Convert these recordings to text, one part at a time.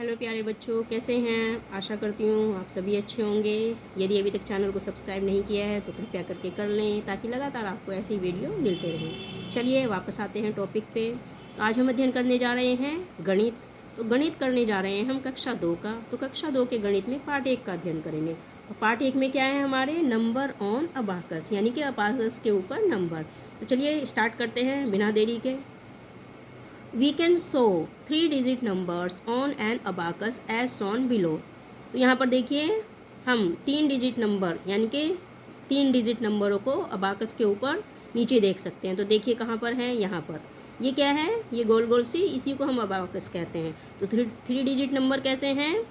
Hello प्यारे बच्चों, कैसे हैं? आशा करती हूँ आप सभी अच्छे होंगे। यदि अभी तक चैनल को सब्सक्राइब नहीं किया है तो कृपया करके कर लें, ताकि लगातार आपको ऐसे ही वीडियो मिलते रहें। चलिए वापस आते हैं टॉपिक पे। तो आज हम अध्ययन करने जा रहे हैं गणित। तो गणित करने जा रहे हैं हम कक्षा 2 का। तो कक्षा 2 के गणित में पार्ट 1 का अध्ययन करेंगे। और पार्ट 1 में क्या है हमारे? नंबर ऑन अबाकस, यानी कि अबाकस के ऊपर नंबर। तो चलिए स्टार्ट करते हैं बिना देरी के। We can show 3-digit numbers on an abacus as shown below। तो यहाँ पर देखिए हम 3 डिजिट नंबर यानी कि 3 डिजिट नंबरों को अबाकस के ऊपर नीचे देख सकते हैं। तो देखिए कहाँ पर है, यहाँ पर। ये क्या है? ये गोल गोल सी, इसी को हम अबाकस कहते हैं। तो थ्री डिजिट नंबर कैसे हैं?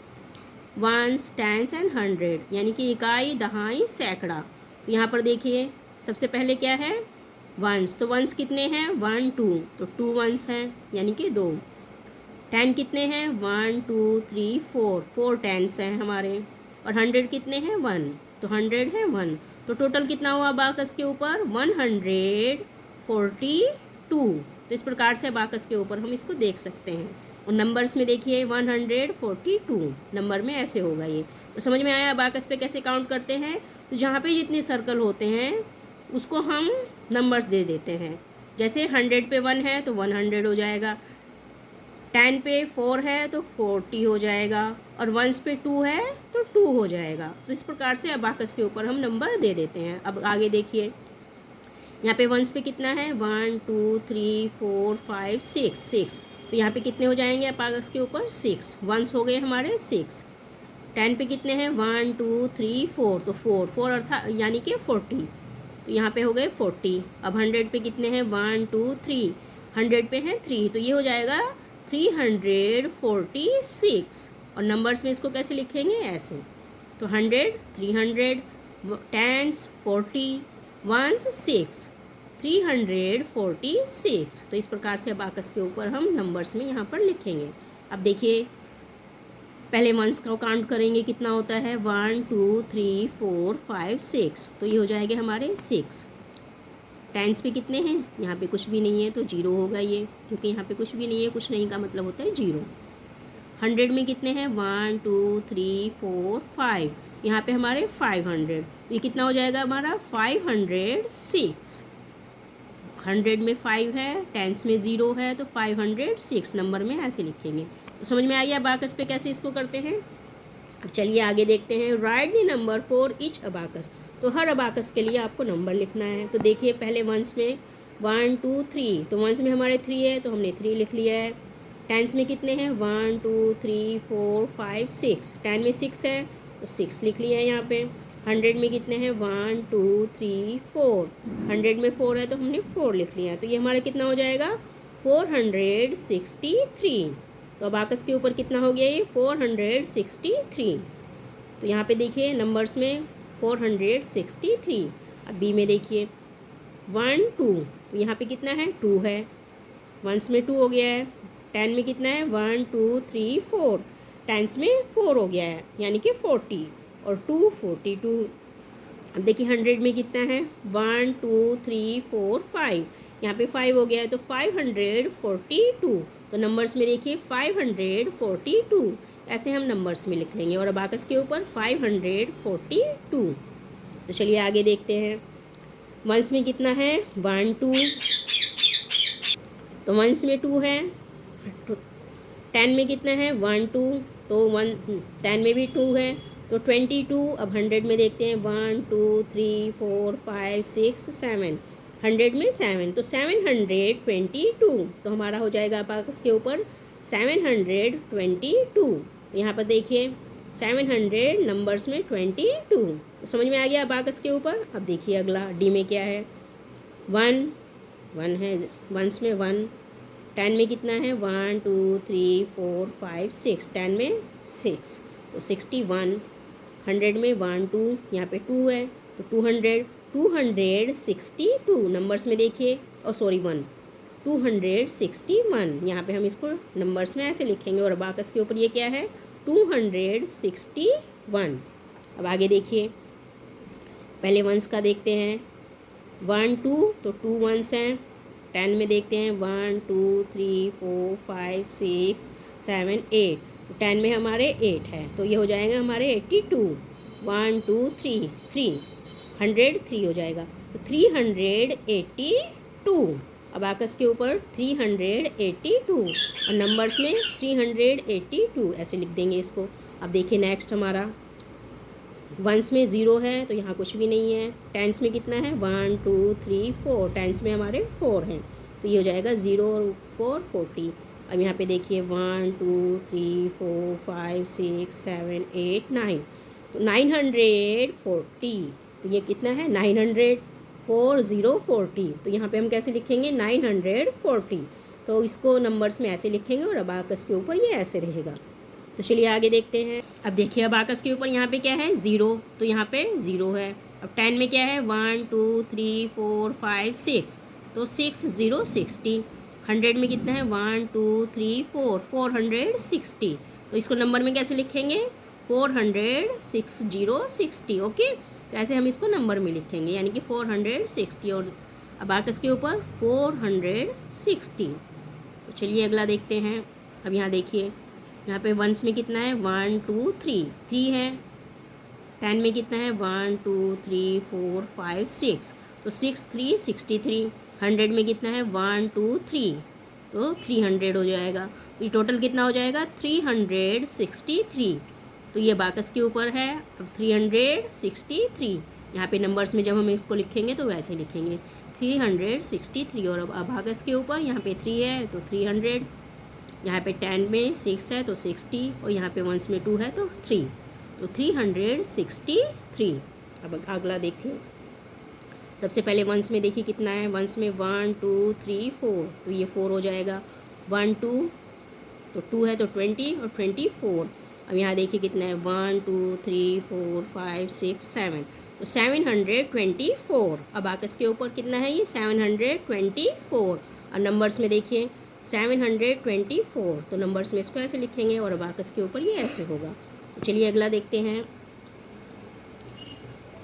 वंस, टेंस एंड 100, यानी कि इकाई, दहाई, सैकड़ा। तो यहाँ पर देखिए सबसे पहले क्या है? वंस। तो वंस कितने हैं? 1 2, तो 2 वंस हैं यानी कि 2। 10 कितने हैं? 1 2 3 4, 4 टेंस हैं हमारे। और 100 कितने हैं? 1, तो 100 है 1। तो टोटल कितना हुआ अबाकस के ऊपर? 142। तो इस प्रकार से अबाकस के ऊपर हम इसको देख सकते हैं। और नंबर्स में देखिए 142 नंबर में ऐसे होगा ये। तो समझ में आया अबाकस पे कैसे काउंट करते हैं? तो जहाँ पे जितने सर्कल होते हैं उसको हम नंबर्स दे देते हैं। जैसे 100 पे 1 है तो 100 हो जाएगा, 10 पे 4 है तो 40 हो जाएगा, और 1 पे 2 है तो 2 हो जाएगा। तो इस प्रकार से अबाकस के ऊपर हम नंबर दे देते हैं। अब आगे देखिए, यहाँ पे 1 पे कितना है? 1 2 3 4 5 6, 6। तो यहाँ पे कितने हो जाएंगे अबाकस के ऊपर? 6 1 हो गए हमारे 6। 10 पे कितने हैं? 1 2 3 4, तो 4 4 अर्थात यानी कि 40। तो यहाँ पे हो गए 40। अब 100 पे कितने हैं? 1 2 3, 100 पे हैं 3, तो ये हो जाएगा 346। और नंबर्स में इसको कैसे लिखेंगे? ऐसे। तो 100 300, टेंस 40, वंस 6, 346। तो इस प्रकार से अबाकस के ऊपर हम नंबर्स में यहाँ पर लिखेंगे। अब देखिए पहले वंस का काउंट करेंगे, कितना होता है? 1 2 3 4 5 6, तो ये हो जाएंगे हमारे 6। टेंस पे कितने हैं? यहाँ पे कुछ भी नहीं है तो 0 होगा ये, क्योंकि यहाँ पे कुछ भी नहीं है, कुछ नहीं का मतलब होता है 0। 100 में कितने हैं? 1 2 3 4 5, यहाँ पे हमारे 500, ये कितना हो जाएगा हमारा? 506। 100 में 5 है, टेंस में 0 है, तो 506 नंबर में ऐसे लिखेंगे। तो समझ में आ गया अबाकस पे कैसे इसको करते हैं। अब चलिए आगे देखते हैं। Right the number for each abacus. तो हर अबाकस के लिए आपको नंबर लिखना है। तो देखिए पहले वंस में 1 2 3, तो वंस में हमारे 3 है तो हमने 3 लिख लिया है। टेंस में कितने हैं? 1 2 3 4 5 6, 10 में 6 है तो 6 लिख लिया है यहाँ पे। 100 में कितने हैं? 1 2 3 4, 100 में 4 है तो हमने 4 लिख लिया है। तो ये हमारा कितना हो जाएगा? 463। तो अबाकस के ऊपर कितना हो गया ये? 463। तो यहाँ पे देखिए नंबर्स में 463। अब बी में देखिए 1 2, तो यहाँ पे कितना है? 2 है, वंस में 2 हो गया है। 10 में कितना है? 1 2 3 4, टेंस में 4 हो गया है यानी कि 40, और 2 42। अब देखिए 100 में कितना है? 1 2 3 4 5, यहाँ पे 5 हो गया है तो 542। तो नंबर्स में देखिए 542, ऐसे हम नंबर्स में लिख लेंगे। और अबाकस के ऊपर 542। तो चलिए आगे देखते हैं। वंस में कितना है? 1 2, तो वंस में 2 है। 10 में कितना है? 1 2, तो 10 में भी 2 है तो 22। अब 100 में देखते हैं 1 2 3 4 5 6 7, 100 में 7, तो 722। तो हमारा हो जाएगा अबाकस के ऊपर 722। यहाँ पर देखिए 700 नंबर्स में 22। तो समझ में आ गया अबाकस के ऊपर। अब देखिए अगला डी में क्या है? 1 1 है, वंस में 1। 10 में कितना है? 1 2 3 4 5 6, 10 में 6, तो 61। 100 में 1 2, यहाँ पे 2 है तो 262 नंबर्स में देखिए, और सॉरी 1, 261। यहाँ पे हम इसको नंबर्स में ऐसे लिखेंगे। और अबाकस के ऊपर ये क्या है? 261। अब आगे देखिए, पहले वंस का देखते हैं। 1 2, तो 2 वंस हैं। 10 में देखते हैं 1 2 3 4 5 6 7 8, तो 10 में हमारे 8 है, तो ये हो जाएगा हमारे 82। 1 2 3 3 103 हो जाएगा, तो 382। अबाकस के ऊपर 382 और नंबर्स में 382 ऐसे लिख देंगे इसको। अब देखिए नेक्स्ट हमारा वंस में 0 है तो यहाँ कुछ भी नहीं है। टेंस में कितना है 1 2 3 4, टेंस में हमारे 4 हैं, तो ये हो जाएगा 0 और 4 40। अब यहाँ पे देखिए 1 2 3 4 5 6 7 8 9, तो 940, तो ये कितना है 900 40 40, तो यहाँ पे हम कैसे लिखेंगे 940, तो इसको नंबर्स में ऐसे लिखेंगे और अबाकस के ऊपर ये ऐसे रहेगा। तो चलिए आगे देखते हैं। अब देखिए अबाकस के ऊपर यहाँ पे क्या है 0, तो यहाँ पे 0 है। अब 10 में क्या है 1 2 3 4 5 6, तो 6 0 60। 100 में कितना है 1 2 3 4 460, तो इसको नंबर में कैसे लिखेंगे 460 60। ओके, तो ऐसे हम इसको नंबर में लिखेंगे, यानी कि 460 और अबाकस के ऊपर 460। तो चलिए अगला देखते हैं। अब यहाँ देखिए यहाँ पे वंस में कितना है 1 2 3 3 है। 10 में कितना है 1 2 3 4 5 6, तो 6 3 63। 100 में कितना है 1 2 3, तो 300 हो जाएगा, तो ये टोटल कितना हो जाएगा 363। तो ये बाकस के ऊपर है। अब 363 यहाँ पे नंबर्स में जब हम इसको लिखेंगे तो वैसे लिखेंगे 363, और अब अबाकस के ऊपर यहाँ पे 3 है तो 300, यहाँ पे 10 में 6 है तो 60, और यहाँ पे वंस में 2 है तो 3, तो 363। अब अगला देखिए, सबसे पहले वंस में देखिए कितना है, वंस में 1 2 3 4, तो ये 4 हो जाएगा। 1 2, तो 2 है तो 20 और 24। अब यहाँ देखिए कितना है 1 2 3 4 5 6 7, तो 724। अब आकस के ऊपर कितना है ये 724, और नंबर्स में देखिए 724, तो नंबर्स में इसको ऐसे लिखेंगे और अबाकस के ऊपर ये ऐसे होगा। तो चलिए अगला देखते हैं।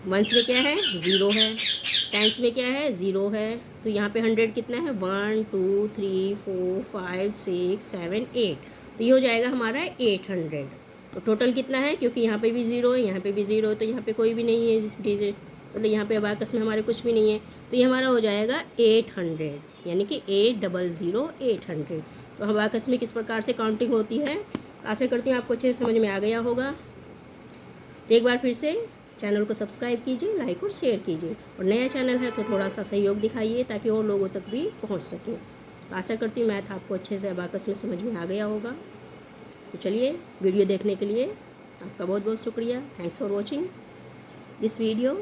वंस में क्या है 0 है, टेंस में क्या है 0 है, तो यहाँ पे 100 कितना है 1 2 3 4 5 6 7 8, तो ये हो जाएगा हमारा 800। तो टोटल कितना है, क्योंकि यहाँ पे भी 0 है यहाँ पे भी 0 है, तो यहाँ पे कोई भी नहीं है डिजिट, मतलब यहाँ पे अबाकस में हमारे कुछ भी नहीं है, तो ये हमारा हो जाएगा 800, यानी कि 800 800। तो अबाकस में किस प्रकार से काउंटिंग होती है, आशा करती हूँ आपको अच्छे से समझ में आ गया होगा। तो एक बार फिर से चैनल को सब्सक्राइब कीजिए, लाइक और शेयर कीजिए, और नया चैनल है तो थोड़ा सा सहयोग दिखाइए ताकि और लोगों तक भी पहुंच सके। तो आशा करती हूँ मैथ आपको अच्छे से अबाकस में समझ में आ गया होगा। तो चलिए, वीडियो देखने के लिए आपका बहुत बहुत शुक्रिया। Thanks for watching this video.